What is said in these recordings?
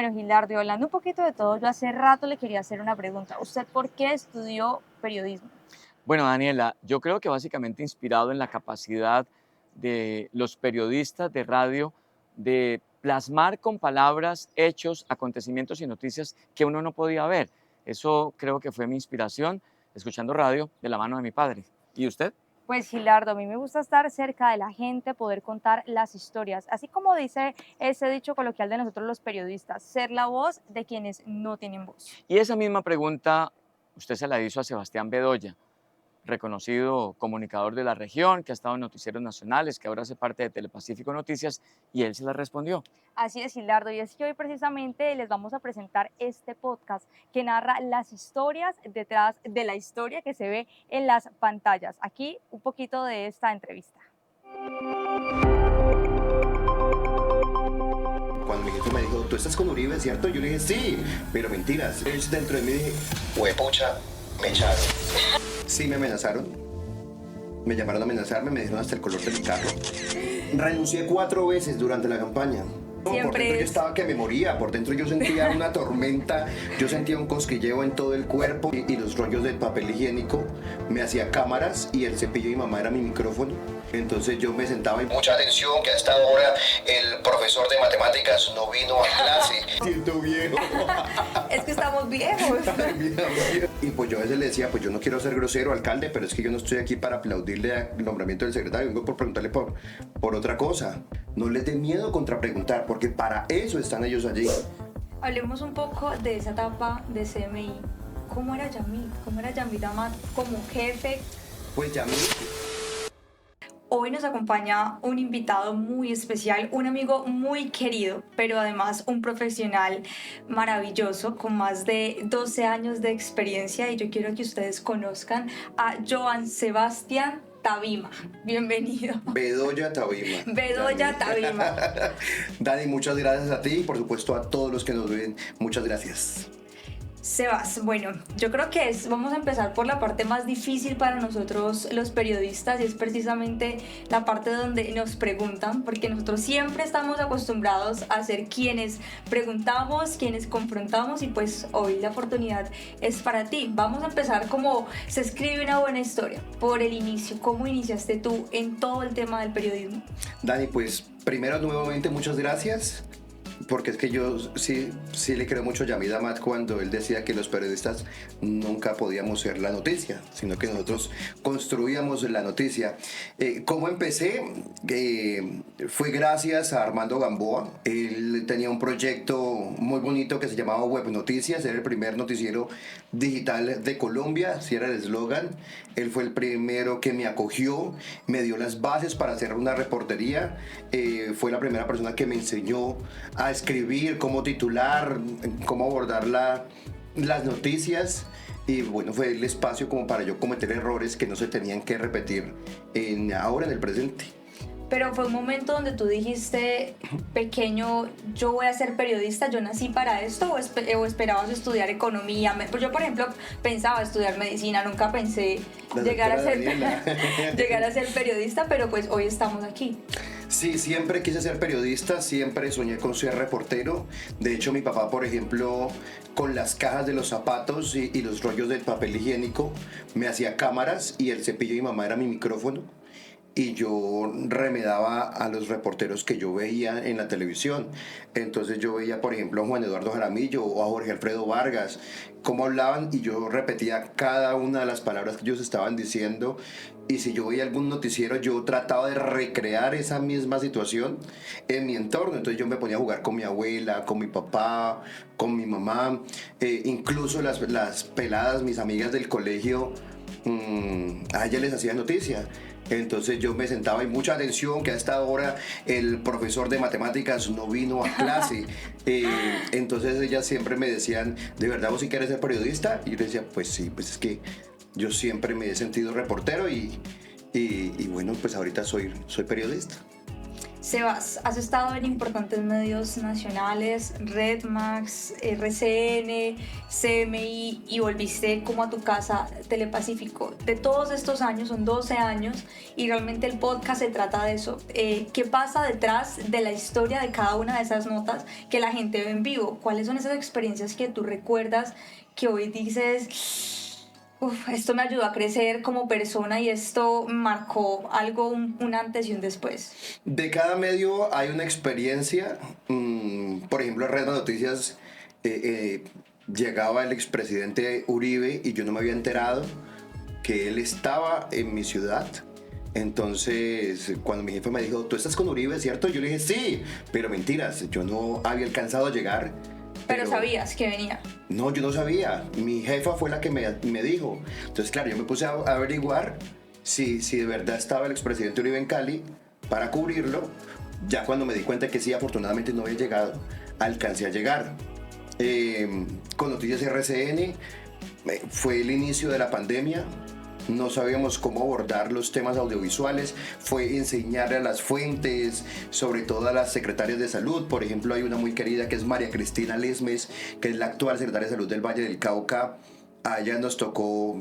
Bueno, Gilardo, hablando un poquito de todo, yo hace rato le quería hacer una pregunta. ¿Usted por qué estudió periodismo? Bueno, Daniela, yo creo que básicamente inspirado en la capacidad de los periodistas de radio de plasmar con palabras hechos, acontecimientos y noticias que uno no podía ver. Eso creo que fue mi inspiración, escuchando radio de la mano de mi padre. ¿Y usted? Pues Gilardo, a mí me gusta estar cerca de la gente, poder contar las historias, así como dice ese dicho coloquial de nosotros los periodistas, ser la voz de quienes no tienen voz. Y esa misma pregunta usted se la hizo a Sebastián Bedoya, reconocido comunicador de la región, que ha estado en noticieros nacionales, que ahora hace parte de Telepacífico Noticias, y él se la respondió. Así es, Gilardo, y es que hoy precisamente les vamos a presentar este podcast que narra las historias detrás de la historia que se ve en las pantallas. Aquí un poquito de esta entrevista. Cuando mi jefe me dijo, ¿tú estás con Uribe, cierto? Yo le dije, sí, pero mentiras. Entonces, dentro de mí dije, huepucha, me echaron. Sí, me amenazaron. Me llamaron a amenazarme, me dijeron hasta el color de mi carro. Renuncié 4 veces durante la campaña. No, por dentro yo estaba que me moría, por dentro yo sentía una tormenta, yo sentía un cosquilleo en todo el cuerpo y los rollos del papel higiénico me hacía cámaras y el cepillo de mi mamá era mi micrófono. Entonces yo me sentaba y mucha atención que a esta hora el profesor de matemáticas no vino a clase. Siento viejo. Es que estamos viejos. Y pues yo a veces le decía, pues yo no quiero ser grosero, alcalde, pero es que yo no estoy aquí para aplaudirle el nombramiento del secretario, vengo por preguntarle por otra cosa. No les dé miedo contrapreguntar, porque para eso están ellos allí. Hablemos un poco de esa etapa de CMI. ¿Cómo era Yamil? ¿Cómo era Yamil Amat como jefe? Pues Yamil. Hoy nos acompaña un invitado muy especial, un amigo muy querido, pero además un profesional maravilloso con más de 12 años de experiencia, y yo quiero que ustedes conozcan a Joan Sebastián Tabima. Bienvenido. Bedoya Tabima. Bedoya Tabima. Dani, muchas gracias a ti y por supuesto a todos los que nos ven. Muchas gracias. Sebas, bueno, yo creo que vamos a empezar por la parte más difícil para nosotros los periodistas, y es precisamente la parte donde nos preguntan, porque nosotros siempre estamos acostumbrados a ser quienes preguntamos, quienes confrontamos, y pues hoy la oportunidad es para ti. Vamos a empezar como se escribe una buena historia, por el inicio. ¿Cómo iniciaste tú en todo el tema del periodismo? Dani, pues primero nuevamente muchas gracias. Porque es que yo sí le creo mucho a Yamil Amat cuando él decía que los periodistas nunca podíamos ser la noticia, sino que nosotros construíamos la noticia. ¿Cómo empecé? Fue gracias a Armando Gamboa. Él tenía un proyecto muy bonito que se llamaba Web Noticias, era el primer noticiero digital de Colombia, así era el eslogan. Él fue el primero que me acogió, me dio las bases para hacer una reportería. Fue la primera persona que me enseñó a escribir, cómo titular, cómo abordar las noticias. Y bueno, fue el espacio como para yo cometer errores que no se tenían que repetir ahora en el presente. Pero fue un momento donde tú dijiste, pequeño, yo voy a ser periodista, yo nací para esto, o esperabas estudiar economía. Pues yo, por ejemplo, pensaba estudiar medicina, nunca pensé llegar a ser periodista, pero pues hoy estamos aquí. Sí, siempre quise ser periodista, siempre soñé con ser reportero. De hecho, mi papá, por ejemplo, con las cajas de los zapatos y los rollos del papel higiénico, me hacía cámaras y el cepillo de mi mamá era mi micrófono. Y yo remedaba a los reporteros que yo veía en la televisión. Entonces yo veía, por ejemplo, a Juan Eduardo Jaramillo o a Jorge Alfredo Vargas, cómo hablaban, y yo repetía cada una de las palabras que ellos estaban diciendo. Y si yo veía algún noticiero, yo trataba de recrear esa misma situación en mi entorno. Entonces yo me ponía a jugar con mi abuela, con mi papá, con mi mamá. Incluso las peladas, mis amigas del colegio, a ellas les hacía noticia. Entonces yo me sentaba y mucha atención que a esta hora el profesor de matemáticas no vino a clase. Entonces ellas siempre me decían, ¿de verdad vos sí querés ser periodista? Y yo les decía, pues sí, pues es que yo siempre me he sentido reportero y bueno, pues ahorita soy periodista. Sebas, has estado en importantes medios nacionales, Redmax, RCN, CMI y volviste como a tu casa Telepacífico. De todos estos años, son 12 años y realmente el podcast se trata de eso. ¿Qué pasa detrás de la historia de cada una de esas notas que la gente ve en vivo? ¿Cuáles son esas experiencias que tú recuerdas que hoy dices... Uf, esto me ayudó a crecer como persona y esto marcó algo, un antes y un después? De cada medio hay una experiencia. Por ejemplo, en Red Noticias llegaba el expresidente Uribe y yo no me había enterado que él estaba en mi ciudad. Entonces, cuando mi jefe me dijo, ¿tú estás con Uribe, cierto? Yo le dije, sí, pero mentiras, yo no había alcanzado a llegar. Pero sabías que venía. No, yo no sabía. Mi jefa fue la que me dijo. Entonces, claro, yo me puse a averiguar si de verdad estaba el expresidente Uribe en Cali para cubrirlo. Ya cuando me di cuenta que sí, afortunadamente no había llegado, alcancé a llegar. Con Noticias RCN fue el inicio de la pandemia. No sabíamos cómo abordar los temas audiovisuales, fue enseñarle a las fuentes, sobre todo a las secretarias de salud. Por ejemplo, hay una muy querida que es María Cristina Lesmes, que es la actual secretaria de salud del Valle del Cauca. A ella nos tocó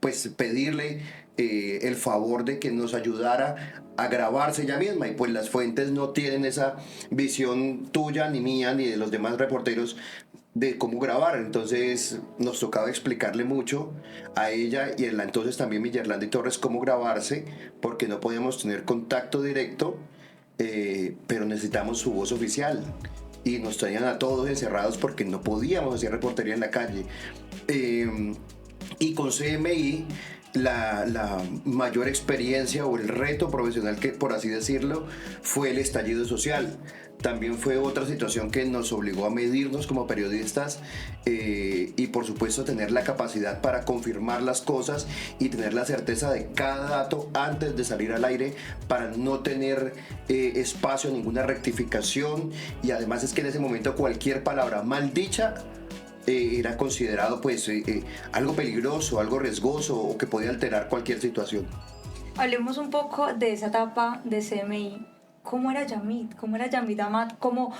pues pedirle el favor de que nos ayudara a grabarse ella misma, y pues las fuentes no tienen esa visión tuya, ni mía, ni de los demás reporteros de cómo grabar. Entonces nos tocaba explicarle mucho a ella y en la entonces también Millerlandi Torres cómo grabarse, porque no podíamos tener contacto directo, pero necesitamos su voz oficial y nos tenían a todos encerrados porque no podíamos hacer reportería en la calle. Y con CMI la mayor experiencia o el reto profesional, que por así decirlo, fue el estallido social. También fue otra situación que nos obligó a medirnos como periodistas y por supuesto tener la capacidad para confirmar las cosas y tener la certeza de cada dato antes de salir al aire para no tener espacio a ninguna rectificación. Y además es que en ese momento cualquier palabra mal dicha era considerado pues algo peligroso, algo riesgoso o que podía alterar cualquier situación. Hablemos un poco de esa etapa de CMI. ¿Cómo era Yamit? ¿Cómo era Yamit Amat como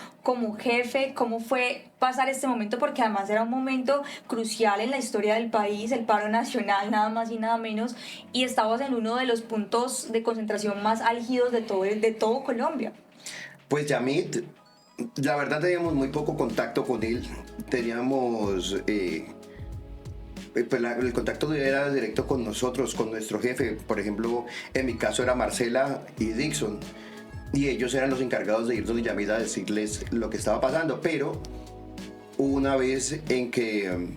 jefe? ¿Cómo fue pasar este momento? Porque además era un momento crucial en la historia del país, el paro nacional, nada más y nada menos, y estábamos en uno de los puntos de concentración más álgidos de todo Colombia. Pues Yamit, la verdad teníamos muy poco contacto con él. Teníamos... pues el contacto era directo con nosotros, con nuestro jefe. Por ejemplo, en mi caso era Marcela y Dixon, y ellos eran los encargados de ir donde Yamit a decirles lo que estaba pasando. Pero hubo una vez en que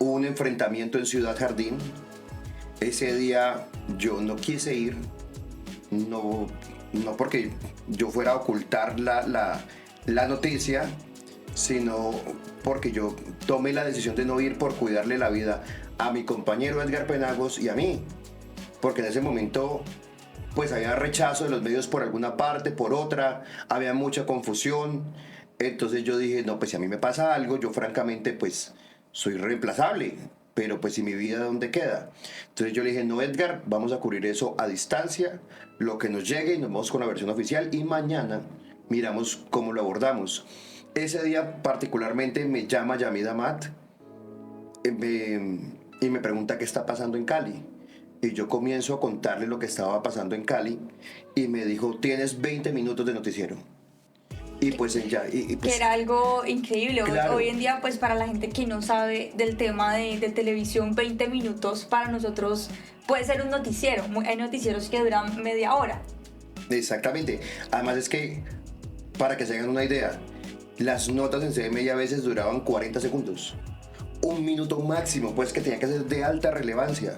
hubo un enfrentamiento en Ciudad Jardín. Ese día yo no quise ir, no porque yo fuera a ocultar la noticia, sino porque yo tomé la decisión de no ir por cuidarle la vida a mi compañero Edgar Penagos y a mí, porque en ese momento pues había rechazo de los medios por alguna parte, por otra, había mucha confusión. Entonces yo dije, no, pues si a mí me pasa algo, yo francamente pues soy reemplazable, pero pues si mi vida, ¿dónde queda? Entonces yo le dije, no, Edgar, vamos a cubrir eso a distancia, lo que nos llegue, y nos vamos con la versión oficial y mañana miramos cómo lo abordamos. Ese día particularmente me llama Yamit Amat y me pregunta qué está pasando en Cali. Y yo comienzo a contarle lo que estaba pasando en Cali y me dijo, tienes 20 minutos de noticiero. Y pues ella... pues, que era algo increíble. Claro. Hoy en día, pues para la gente que no sabe del tema de televisión, 20 minutos para nosotros puede ser un noticiero. Hay noticieros que duran media hora. Exactamente. Además es que, para que se hagan una idea, las notas en CMI a veces duraban 40 segundos. Un minuto máximo, pues que tenía que ser de alta relevancia.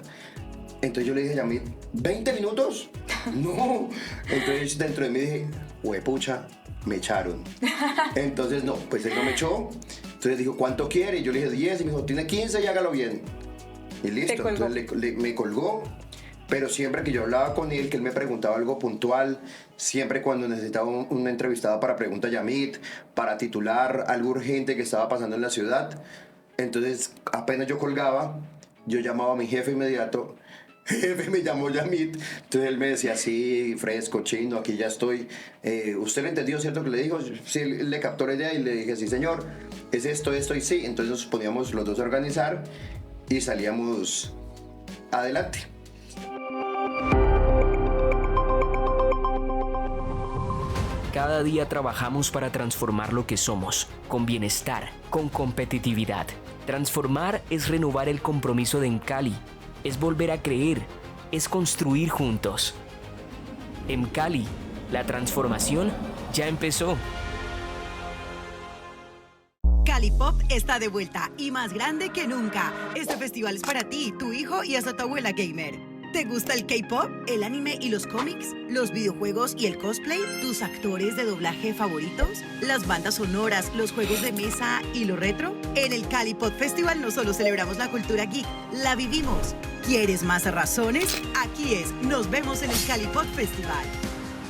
Entonces yo le dije a Yamit, ¿20 minutos? No. Entonces dentro de mí dije, huepucha, me echaron. Entonces no, pues él no me echó. Entonces dijo, ¿cuánto quiere? Y yo le dije 10 y me dijo, tiene 15 y hágalo bien. Y listo, entonces me colgó. Pero siempre que yo hablaba con él, que él me preguntaba algo puntual, siempre cuando necesitaba una entrevistada para Pregunta Yamit, para titular algo urgente que estaba pasando en la ciudad, entonces apenas yo colgaba, yo llamaba a mi jefe inmediato, jefe me llamó Yamit. Entonces él me decía, sí, fresco, chino, aquí ya estoy. ¿Usted lo entendió, cierto que le dijo? Sí, él le captó la idea y le dije, sí, señor, es esto y sí. Entonces nos poníamos los dos a organizar y salíamos adelante. Cada día trabajamos para transformar lo que somos, con bienestar, con competitividad. Transformar es renovar el compromiso de Mcali, es volver a creer, es construir juntos. Mcali, la transformación ya empezó. Cali Pop está de vuelta y más grande que nunca. Este festival es para ti, tu hijo y hasta tu abuela gamer. ¿Te gusta el K-pop, el anime y los cómics? ¿Los videojuegos y el cosplay? ¿Tus actores de doblaje favoritos? ¿Las bandas sonoras, los juegos de mesa y lo retro? En el Cali Pop Festival no solo celebramos la cultura geek, la vivimos. ¿Quieres más razones? Aquí es. Nos vemos en el Cali Pop Festival.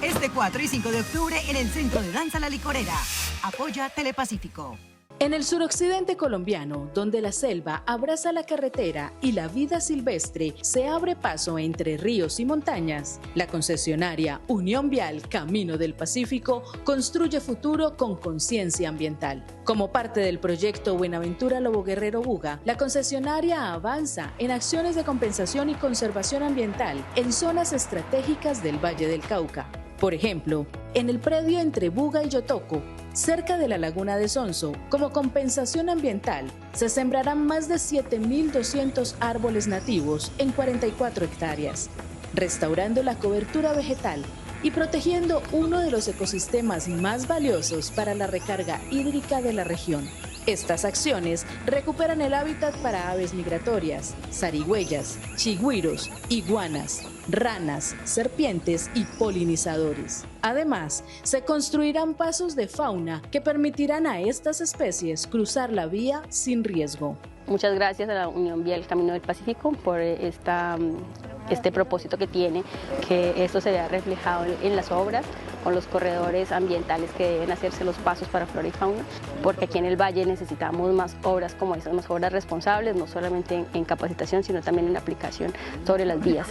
Este 4 y 5 de octubre en el Centro de Danza La Licorera. Apoya Telepacífico. En el suroccidente colombiano, donde la selva abraza la carretera y la vida silvestre se abre paso entre ríos y montañas, la concesionaria Unión Vial Camino del Pacífico construye futuro con conciencia ambiental. Como parte del proyecto Buenaventura Lobo Guerrero Buga, la concesionaria avanza en acciones de compensación y conservación ambiental en zonas estratégicas del Valle del Cauca. Por ejemplo, en el predio entre Buga y Yotoco, cerca de la laguna de Sonso, como compensación ambiental, se sembrarán más de 7.200 árboles nativos en 44 hectáreas, restaurando la cobertura vegetal y protegiendo uno de los ecosistemas más valiosos para la recarga hídrica de la región. Estas acciones recuperan el hábitat para aves migratorias, zarigüeyas, chigüiros, iguanas, ranas, serpientes y polinizadores. Además, se construirán pasos de fauna que permitirán a estas especies cruzar la vía sin riesgo. Muchas gracias a la Unión Vial Camino del Pacífico por este propósito que tiene, que esto se vea reflejado en las obras, con los corredores ambientales que deben hacerse los pasos para flora y fauna, porque aquí en el Valle necesitamos más obras como esas, más obras responsables, no solamente en capacitación, sino también en aplicación sobre las vías.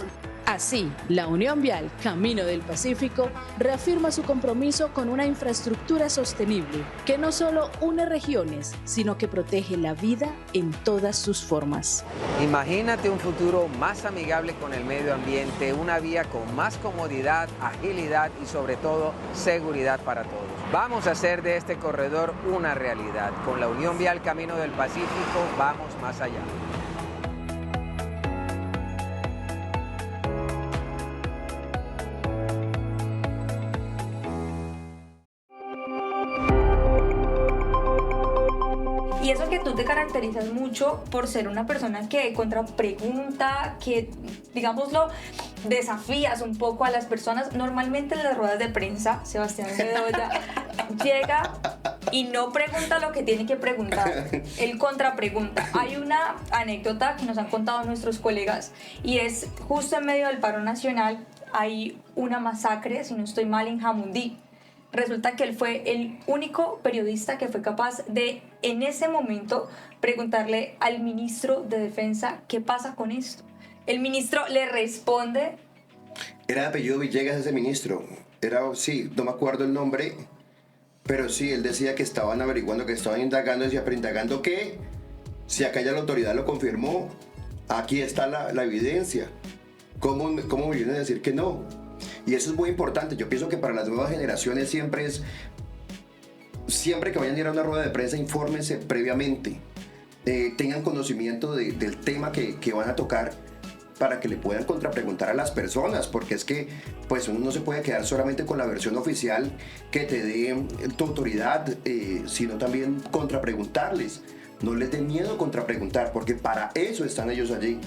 Así, la Unión Vial Camino del Pacífico reafirma su compromiso con una infraestructura sostenible que no solo une regiones, sino que protege la vida en todas sus formas. Imagínate un futuro más amigable con el medio ambiente, una vía con más comodidad, agilidad y sobre todo seguridad para todos. Vamos a hacer de este corredor una realidad. Con la Unión Vial Camino del Pacífico vamos más allá. Y eso que tú te caracterizas mucho por ser una persona que contrapregunta, que, digámoslo, desafías un poco a las personas. Normalmente en las ruedas de prensa, Sebastián Bedoya llega y no pregunta lo que tiene que preguntar, él contrapregunta. Hay una anécdota que nos han contado nuestros colegas y es justo en medio del paro nacional hay una masacre, si no estoy mal, en Jamundí. Resulta que él fue el único periodista que fue capaz de, en ese momento, preguntarle al ministro de Defensa qué pasa con esto. El ministro le responde... Era de apellido Villegas ese ministro. Sí, no me acuerdo el nombre, pero sí, él decía que estaban averiguando, que estaban indagando, decía, pero indagando qué, si acá ya la autoridad lo confirmó, aquí está la evidencia. ¿Cómo me vienen a decir que no? Y eso es muy importante. Yo pienso que para las nuevas generaciones siempre que vayan a ir a una rueda de prensa, infórmense previamente, tengan conocimiento del tema que van a tocar para que le puedan contrapreguntar a las personas, porque es que pues uno no se puede quedar solamente con la versión oficial que te dé tu autoridad, sino también contrapreguntarles. No les dé miedo contrapreguntar, porque para eso están ellos allí,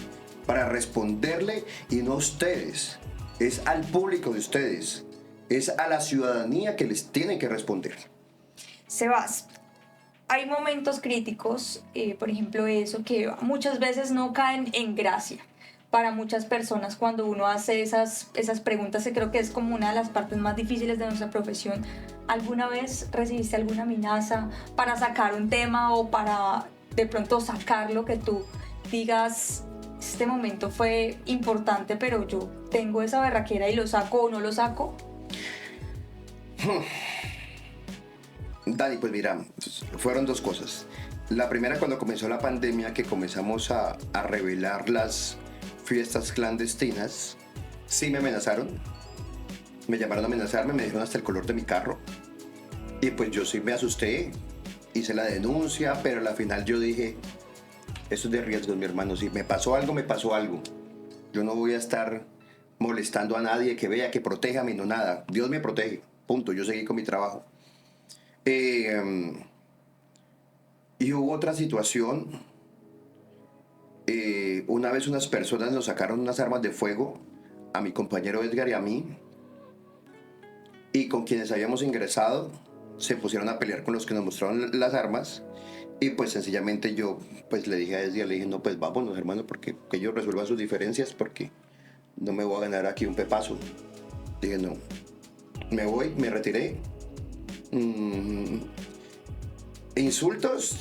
para responderle, y no a ustedes. Es al público de ustedes, es a la ciudadanía que les tienen que responder. Sebas, hay momentos críticos, por ejemplo eso, que muchas veces no caen en gracia para muchas personas cuando uno hace esas preguntas, que creo que es como una de las partes más difíciles de nuestra profesión. ¿Alguna vez recibiste alguna amenaza para sacar un tema o para de pronto sacar lo que tú digas? este momento fue importante, pero yo tengo esa berraquera y lo saco o no lo saco? Dani, pues mira, fueron dos cosas. La primera, cuando comenzó la pandemia, que comenzamos a revelar las fiestas clandestinas, sí me amenazaron. Me llamaron a amenazarme, me dijeron hasta el color de mi carro. Y pues yo sí me asusté, hice la denuncia, pero al final yo dije, eso es de riesgo, mi hermano. Si me pasó algo, me pasó algo. Yo no voy a estar molestando a nadie, que vea, que protéjame, no nada. Dios me protege, punto. Yo seguí con mi trabajo. Y hubo otra situación. Una vez unas personas nos sacaron unas armas de fuego a mi compañero Edgar y a mí, y con quienes habíamos ingresado se pusieron a pelear con los que nos mostraron las armas, y pues sencillamente yo pues le dije a Edgar, le dije, no, pues vámonos, hermano, porque que ellos resuelvan sus diferencias, porque no me voy a ganar aquí un pepazo. Dije, no, me voy, me retiré. Insultos,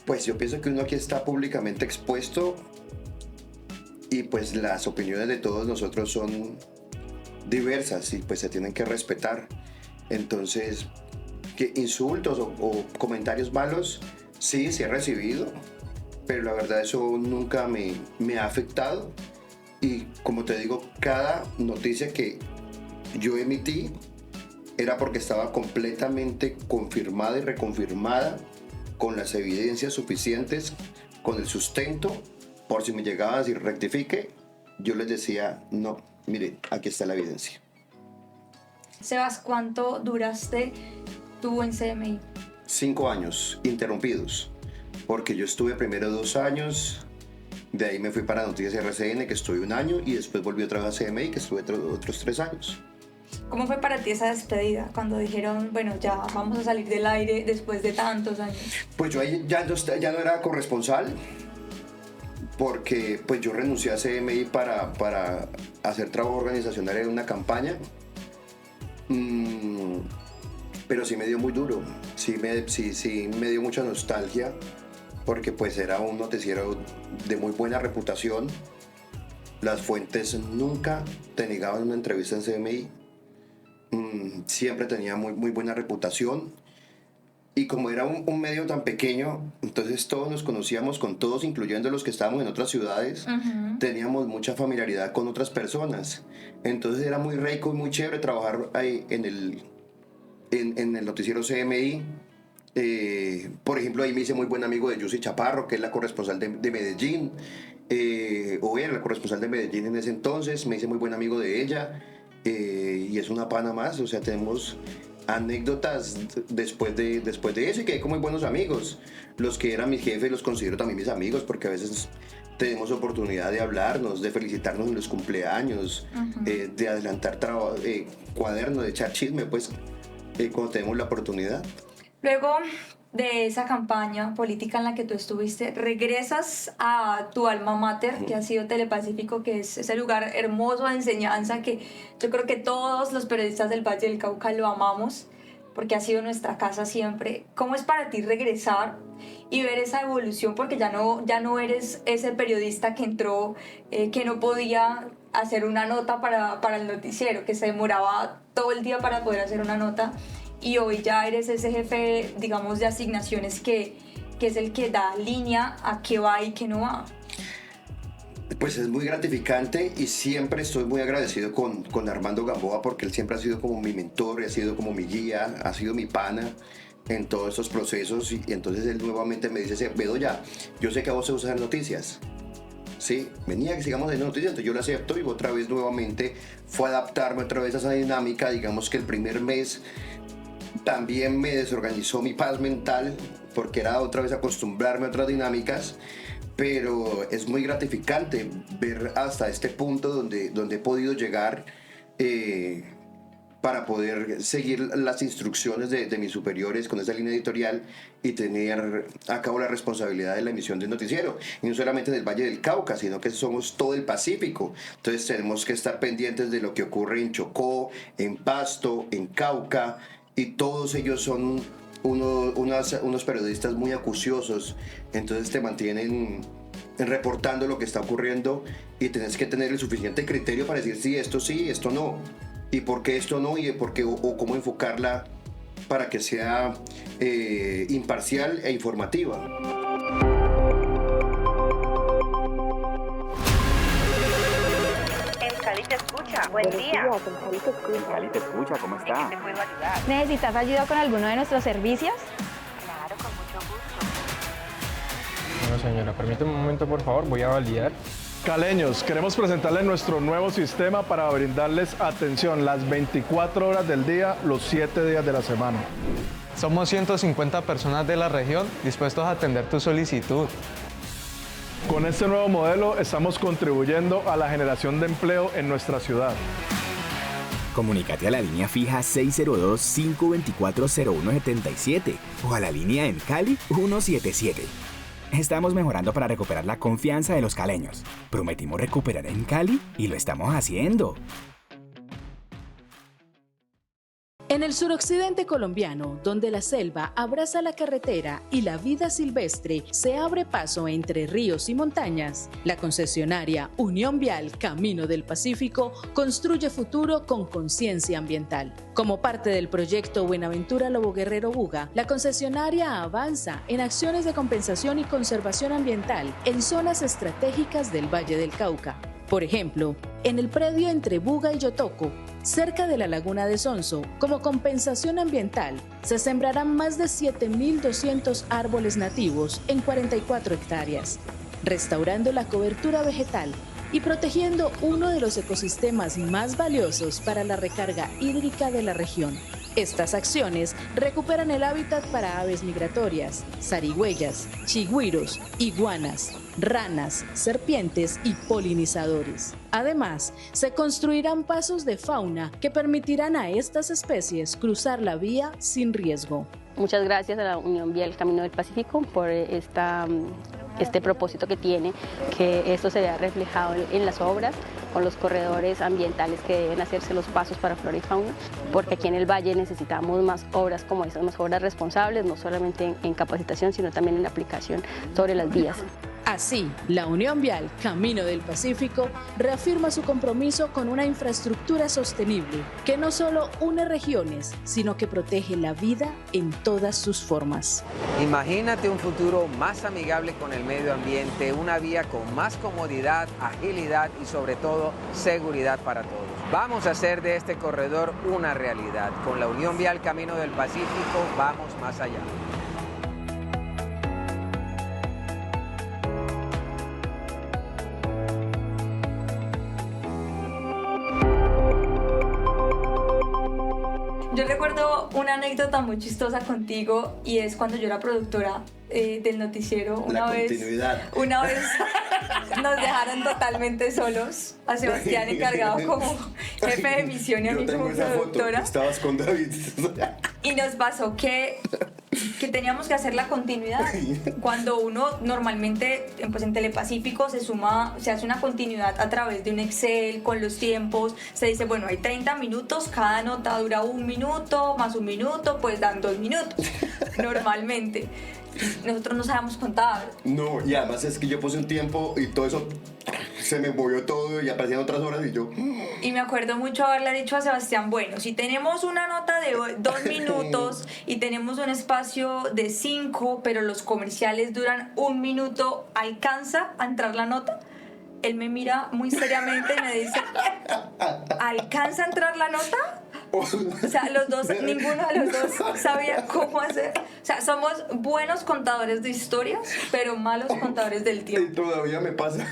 pues yo pienso que uno aquí está públicamente expuesto, y pues las opiniones de todos nosotros son diversas y pues se tienen que respetar. Entonces, que insultos o comentarios malos, sí he recibido, pero la verdad eso nunca me ha afectado. Y como te digo, cada noticia que yo emití era porque estaba completamente confirmada y reconfirmada, con las evidencias suficientes, con el sustento, por si me llegaban a decir rectifique, yo les decía, no, mire, aquí está la evidencia. Sebas, ¿cuánto duraste tú en CMI? 5 años interrumpidos, porque yo estuve primero 2 años, de ahí me fui para Noticias RCN, que estuve 1 año, y después volví otra vez a CMI, que estuve otros 3 años. ¿Cómo fue para ti esa despedida? Cuando dijeron, bueno, ya vamos a salir del aire después de tantos años. Pues yo ahí ya no era corresponsal, porque pues yo renuncié a CMI para hacer trabajo organizacional en una campaña. Pero sí me dio muy duro, sí me dio mucha nostalgia, porque pues era un noticiero de muy buena reputación. Las fuentes nunca te negaban una entrevista en CMI. Siempre tenía muy buena reputación, y como era un medio tan pequeño, entonces todos nos conocíamos con todos, incluyendo los que estábamos en otras ciudades. Teníamos mucha familiaridad con otras personas, entonces era muy rico y muy chévere trabajar ahí en el noticiero CMI. Por ejemplo, ahí me hice muy buen amigo de Yusi Chaparro, que es la corresponsal de Medellín, o era la corresponsal de Medellín en ese entonces. Me hice muy buen amigo de ella. Y es una pana más, o sea, tenemos anécdotas después de eso, y quedé con muy buenos amigos. Los que eran mis jefes los considero también mis amigos, porque a veces tenemos oportunidad de hablarnos, de felicitarnos en los cumpleaños, de adelantar cuadernos, de echar chisme, pues cuando tenemos la oportunidad. Luego de esa campaña política en la que tú estuviste, regresas a tu alma mater, que ha sido Telepacífico, que es ese lugar hermoso de enseñanza que yo creo que todos los periodistas del Valle del Cauca lo amamos, porque ha sido nuestra casa siempre. ¿Cómo es para ti regresar y ver esa evolución? Porque ya no eres ese periodista que entró, que no podía hacer una nota para el noticiero, que se demoraba todo el día para poder hacer una nota, y hoy ya eres ese jefe, digamos, de asignaciones que es el que da línea a qué va y qué no va. Pues es muy gratificante, y siempre estoy muy agradecido con Armando Gamboa, porque él siempre ha sido como mi mentor, ha sido como mi guía, ha sido mi pana en todos estos procesos. Y entonces él nuevamente me dice, Bedoya, yo sé que a vos te gusta hacer noticias, ¿sí? Venía que sigamos haciendo noticias, entonces yo lo acepto, y otra vez nuevamente fue adaptarme otra vez a esa dinámica. Digamos que el primer mes también me desorganizó mi paz mental, porque era otra vez acostumbrarme a otras dinámicas, pero es muy gratificante ver hasta este punto donde he podido llegar, para poder seguir las instrucciones de mis superiores con esa línea editorial y tener a cabo la responsabilidad de la emisión del noticiero, y no solamente del Valle del Cauca, sino que somos todo el Pacífico. Entonces tenemos que estar pendientes de lo que ocurre en Chocó, en Pasto, en Cauca, y todos ellos son unos periodistas muy acuciosos, entonces te mantienen reportando lo que está ocurriendo y tenés que tener el suficiente criterio para decir sí, esto no, y por qué esto no, y por qué o cómo enfocarla para que sea imparcial e informativa. Cali te escucha. Buen día. Cali te escucha, ¿cómo está? ¿En qué te puedo ayudar? ¿Necesitas ayuda con alguno de nuestros servicios? Claro, con mucho gusto. Bueno, señora, permítame un momento, por favor, voy a validar. Caleños, queremos presentarles nuestro nuevo sistema para brindarles atención las 24 horas del día, los 7 días de la semana. Somos 150 personas de la región dispuestos a atender tu solicitud. Con este nuevo modelo estamos contribuyendo a la generación de empleo en nuestra ciudad. Comunícate a la línea fija 602-524-0177 o a la línea en Cali 177. Estamos mejorando para recuperar la confianza de los caleños. Prometimos recuperar en Cali y lo estamos haciendo. En el suroccidente colombiano, donde la selva abraza la carretera y la vida silvestre se abre paso entre ríos y montañas, la concesionaria Unión Vial Camino del Pacífico construye futuro con conciencia ambiental. Como parte del proyecto Buenaventura Lobo Guerrero Buga, la concesionaria avanza en acciones de compensación y conservación ambiental en zonas estratégicas del Valle del Cauca. Por ejemplo, en el predio entre Buga y Yotoco, cerca de la laguna de Sonso, como compensación ambiental, se sembrarán más de 7.200 árboles nativos en 44 hectáreas, restaurando la cobertura vegetal y protegiendo uno de los ecosistemas más valiosos para la recarga hídrica de la región. Estas acciones recuperan el hábitat para aves migratorias, zarigüeyas, chigüiros, iguanas, ranas, serpientes y polinizadores. Además, se construirán pasos de fauna que permitirán a estas especies cruzar la vía sin riesgo. Muchas gracias a la Unión Vial Camino del Pacífico por este propósito que tiene, que esto se vea reflejado en las obras, con los corredores ambientales que deben hacerse los pasos para flora y fauna, porque aquí en el Valle necesitamos más obras como estas, más obras responsables, no solamente en capacitación, sino también en la aplicación sobre las vías. Así, la Unión Vial Camino del Pacífico reafirma su compromiso con una infraestructura sostenible que no solo une regiones, sino que protege la vida en todas sus formas. Imagínate un futuro más amigable con el medio ambiente, una vía con más comodidad, agilidad y sobre todo seguridad para todos. Vamos a hacer de este corredor una realidad. Con la Unión Vial Camino del Pacífico vamos más allá. Yo recuerdo una anécdota muy chistosa contigo y es cuando yo era productora del noticiero. Una vez nos dejaron totalmente solos a Sebastián encargado como jefe de emisión y a mí como productora. Estabas con David. Y nos pasó que teníamos que hacer la continuidad. Cuando uno normalmente pues en Telepacífico se hace una continuidad a través de un Excel con los tiempos, se dice, bueno, hay 30 minutos, cada nota dura 1 minuto, más 1 minuto, pues dan 2 minutos, normalmente. Nosotros no sabemos contar. No, y además es que yo puse un tiempo y todo eso se me movió todo y aparecían otras horas y yo... Y me acuerdo mucho haberle dicho a Sebastián, bueno, si tenemos una nota de 2 minutos y tenemos un espacio de 5, pero los comerciales duran 1 minuto, ¿alcanza a entrar la nota? Él me mira muy seriamente y me dice, ¿alcanza a entrar la nota? O sea, ninguno de los dos sabía cómo hacer. O sea, somos buenos contadores de historias, pero malos contadores del tiempo. Y todavía me pasa.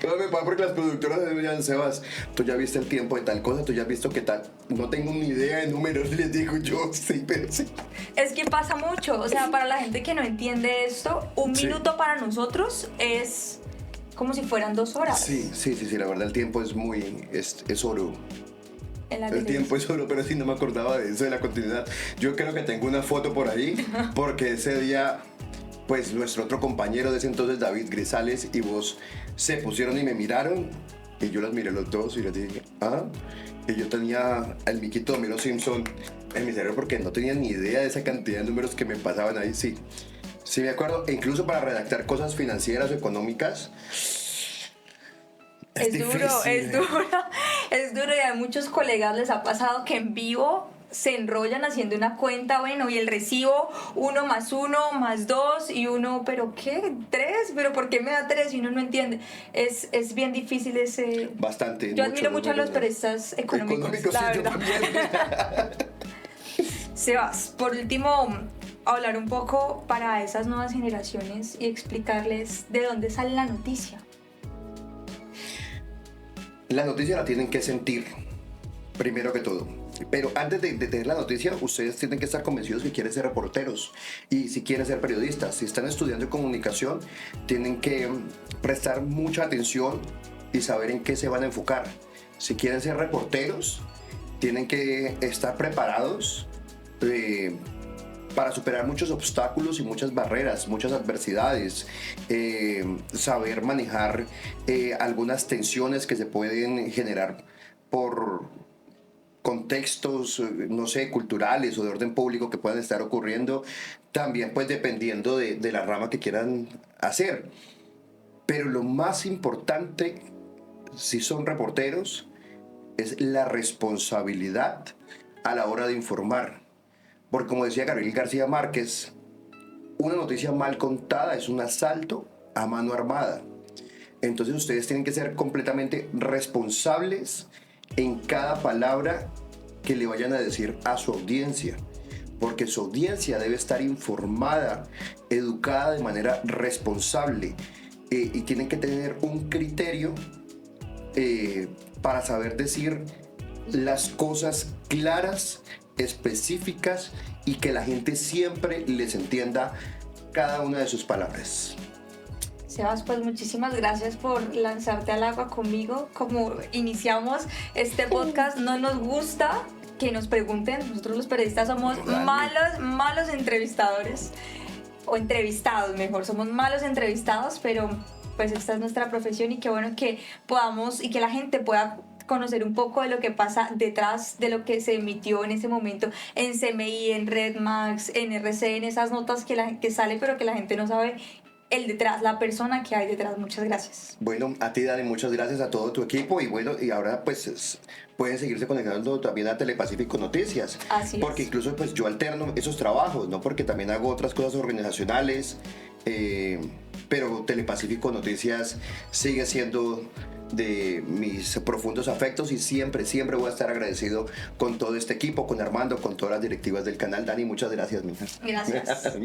Todavía me pasa porque las productoras me dicen, Sebas, tú ya viste el tiempo de tal cosa, tú ya has visto qué tal. No tengo ni idea de números, les digo yo, sí, pero sí. Es que pasa mucho. O sea, para la gente que no entiende esto, 1 minuto para nosotros es como si fueran 2 horas. Sí, la verdad el tiempo es es oro. El tiempo es oro, pero sí no me acordaba de eso, de la continuidad. Yo creo que tengo una foto por ahí, porque ese día, pues nuestro otro compañero de ese entonces, David Grisales, y vos se pusieron y me miraron, y yo los miré los dos y les dije, y yo tenía el miquito de Homero Simpson en mi cerebro porque no tenía ni idea de esa cantidad de números que me pasaban ahí, sí. Sí, me acuerdo. E incluso para redactar cosas financieras o económicas. Es duro, es duro. Es duro y a muchos colegas les ha pasado que en vivo se enrollan haciendo una cuenta, bueno, y el recibo 1 más 1 más 2 y uno, ¿pero qué? ¿3? ¿Pero por qué me da 3? Y uno no entiende. Es bien difícil ese... Bastante. Yo admiro mucho a los periodistas económicos, la sí, verdad. Sebas, por último, hablar un poco para esas nuevas generaciones y explicarles de dónde sale la noticia. La noticia la tienen que sentir, primero que todo. Pero antes de tener la noticia, ustedes tienen que estar convencidos que quieren ser reporteros y si quieren ser periodistas. Si están estudiando comunicación, tienen que prestar mucha atención y saber en qué se van a enfocar. Si quieren ser reporteros, tienen que estar preparados para superar muchos obstáculos y muchas barreras, muchas adversidades, saber manejar algunas tensiones que se pueden generar por contextos, no sé, culturales o de orden público que puedan estar ocurriendo, también pues dependiendo de la rama que quieran hacer. Pero lo más importante, si son reporteros, es la responsabilidad a la hora de informar. Porque como decía Gabriel García Márquez, una noticia mal contada es un asalto a mano armada. Entonces ustedes tienen que ser completamente responsables en cada palabra que le vayan a decir a su audiencia, porque su audiencia debe estar informada, educada de manera responsable y tienen que tener un criterio para saber decir las cosas claras, específicas y que la gente siempre les entienda cada una de sus palabras. Sebas, pues muchísimas gracias por lanzarte al agua conmigo. Como iniciamos este podcast, no nos gusta que nos pregunten. Nosotros los periodistas somos malos entrevistadores, o entrevistados mejor, somos malos entrevistados, pero pues esta es nuestra profesión y qué bueno que podamos y que la gente pueda conocer un poco de lo que pasa detrás de lo que se emitió en ese momento en CMI, en Redmax, en RCN, esas notas que salen pero que la gente no sabe el detrás, la persona que hay detrás. Muchas gracias. Bueno, a ti, Dani, muchas gracias, a todo tu equipo y bueno, y ahora pues pueden seguirse conectando también a Telepacífico Noticias. Así es. Porque incluso pues yo alterno esos trabajos, ¿no? Porque también hago otras cosas organizacionales, pero Telepacífico Noticias sigue siendo de mis profundos afectos y siempre voy a estar agradecido con todo este equipo, con Armando, con todas las directivas del canal. Dani, muchas gracias, mija. Gracias.